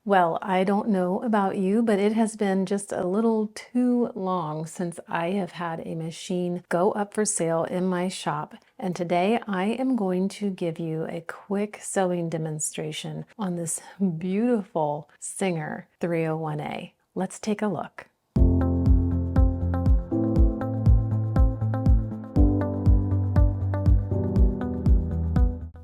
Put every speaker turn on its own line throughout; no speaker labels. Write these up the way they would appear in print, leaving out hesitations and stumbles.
Well, I don't know about you, but it has been just a little too long since I have had a machine go up for sale in my shop. And today I am going to give you a quick sewing demonstration on this beautiful Singer 301A. Let's take a look.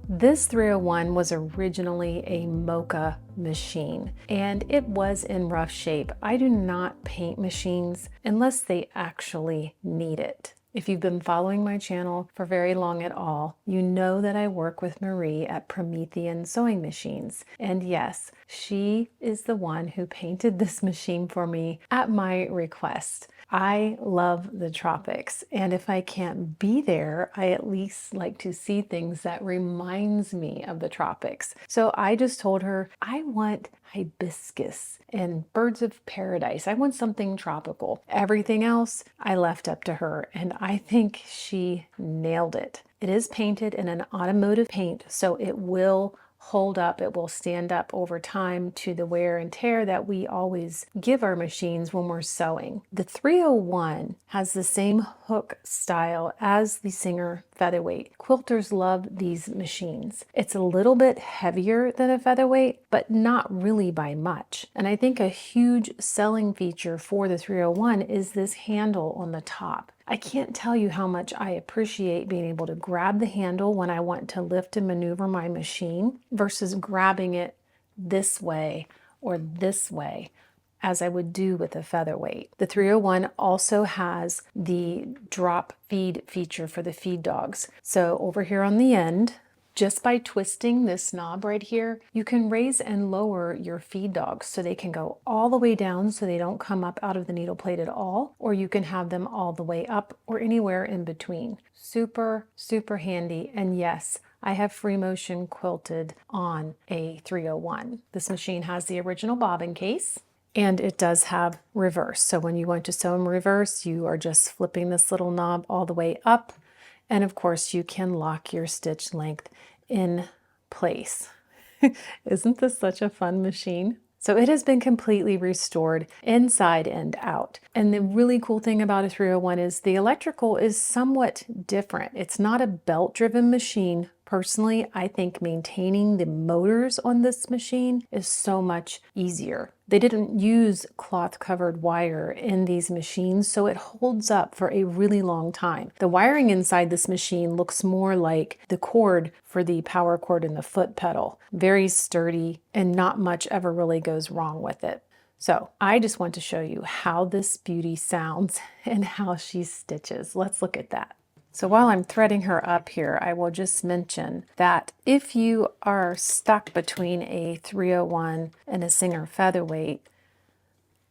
This 301 was originally a Mocha machine and it was in rough shape. I do not paint machines unless they actually need it. If you've been following my channel for very long at all, you know that I work with Marie at Promethean Sewing Machines. And yes, she is the one who painted this machine for me at my request. I love the tropics, and if I can't be there, I at least like to see things that reminds me of the tropics. So I just told her, I want hibiscus and birds of paradise. I want something tropical. Everything else I left up to her, and I think she nailed it. It is painted in an automotive paint, so it will hold up, it will stand up over time to the wear and tear that we always give our machines when we're sewing. The 301 has the same hook style as the Singer Featherweight. Quilters love these machines. It's a little bit heavier than a featherweight, but not really by much. And I think a huge selling feature for the 301 is this handle on the top. I can't tell you how much I appreciate being able to grab the handle when I want to lift and maneuver my machine versus grabbing it this way or this way as I would do with a featherweight. The 301 also has the drop feed feature for the feed dogs. So over here on the end, just by twisting this knob right here, you can raise and lower your feed dogs so they can go all the way down so they don't come up out of the needle plate at all, or you can have them all the way up or anywhere in between. Super, super handy. And yes, I have free motion quilted on a 301. This machine has the original bobbin case. And it does have reverse. So when you want to sew in reverse, you are just flipping this little knob all the way up. And of course, you can lock your stitch length in place. Isn't this such a fun machine? So it has been completely restored inside and out. And the really cool thing about a 301 is the electrical is somewhat different. It's not a belt-driven machine. Personally, I think maintaining the motors on this machine is so much easier. They didn't use cloth-covered wire in these machines, so it holds up for a really long time. The wiring inside this machine looks more like the cord for the power cord in the foot pedal. Very sturdy, and not much ever really goes wrong with it. So I just want to show you how this beauty sounds and how she stitches. Let's look at that. So while I'm threading her up here, I will just mention that if you are stuck between a 301 and a Singer Featherweight,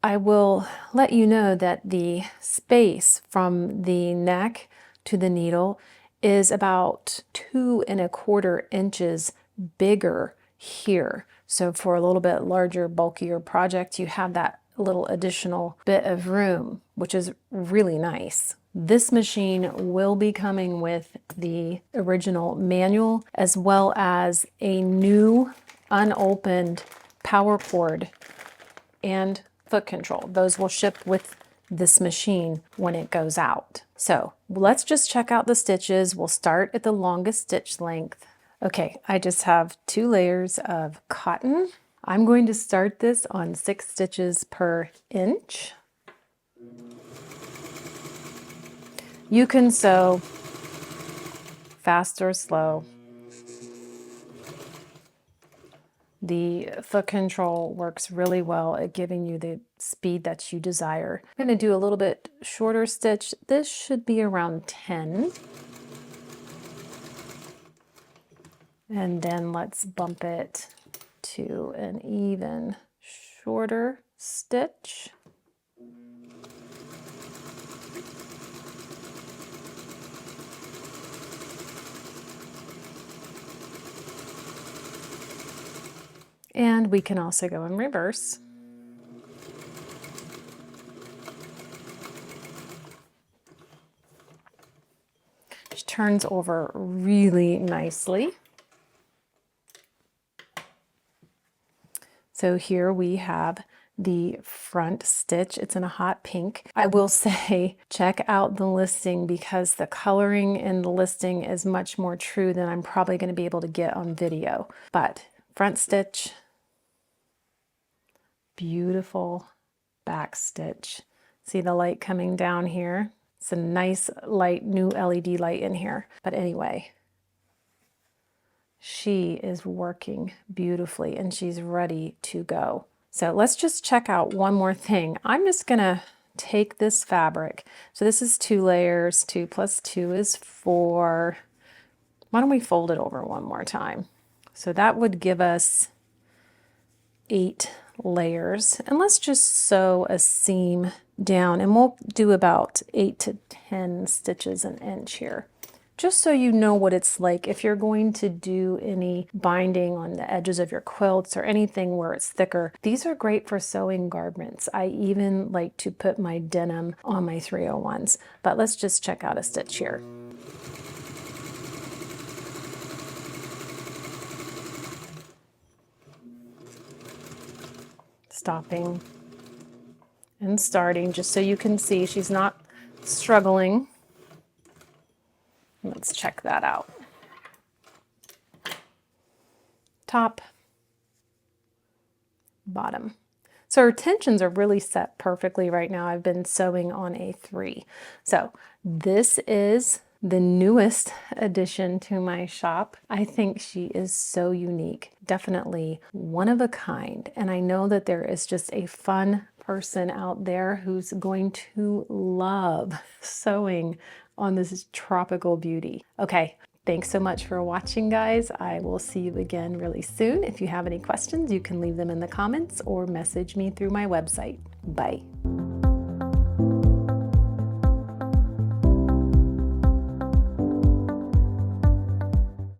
I will let you know that the space from the neck to the needle is about 2¼ inches bigger here. So for a little bit larger, bulkier project, you have that little additional bit of room, which is really nice. This machine will be coming with the original manual as well as a new unopened power cord and foot control. Those will ship with this machine when it goes out. So let's just check out the stitches. We'll start at the longest stitch length. Okay, I just have 2 layers of cotton. I'm going to start this on 6 stitches per inch. You can sew fast or slow. The foot control works really well at giving you the speed that you desire. I'm going to do a little bit shorter stitch. This should be around 10. And then let's bump it to an even shorter stitch. And we can also go in reverse. Which turns over really nicely. So here we have the front stitch. It's in a hot pink. I will say, check out the listing because the coloring in the listing is much more true than I'm probably going to be able to get on video. But front stitch, beautiful back stitch. See the light coming down here? It's a nice light, new LED light in here. But anyway, she is working beautifully and she's ready to go. So let's just check out one more thing. I'm just gonna take this fabric. So this is 2 layers, 2 plus 2 is 4. Why don't we fold it over one more time? So that would give us 8 layers. And let's just sew a seam down and we'll do about 8 to 10 stitches an inch here. Just so you know what it's like if you're going to do any binding on the edges of your quilts or anything where it's thicker. These are great for sewing garments. I even like to put my denim on my 301s, but let's just check out a stitch here. Stopping and starting just so you can see she's not struggling. Let's check that out. Top, bottom. So her tensions are really set perfectly right now. I've been sewing on a 3. So this is the newest addition to my shop. I think she is so unique, definitely one of a kind. And I know that there is just a fun person out there who's going to love sewing on this tropical beauty. Okay, thanks so much for watching, guys. I will see you again really soon. If you have any questions, you can leave them in the comments or message me through my website. Bye.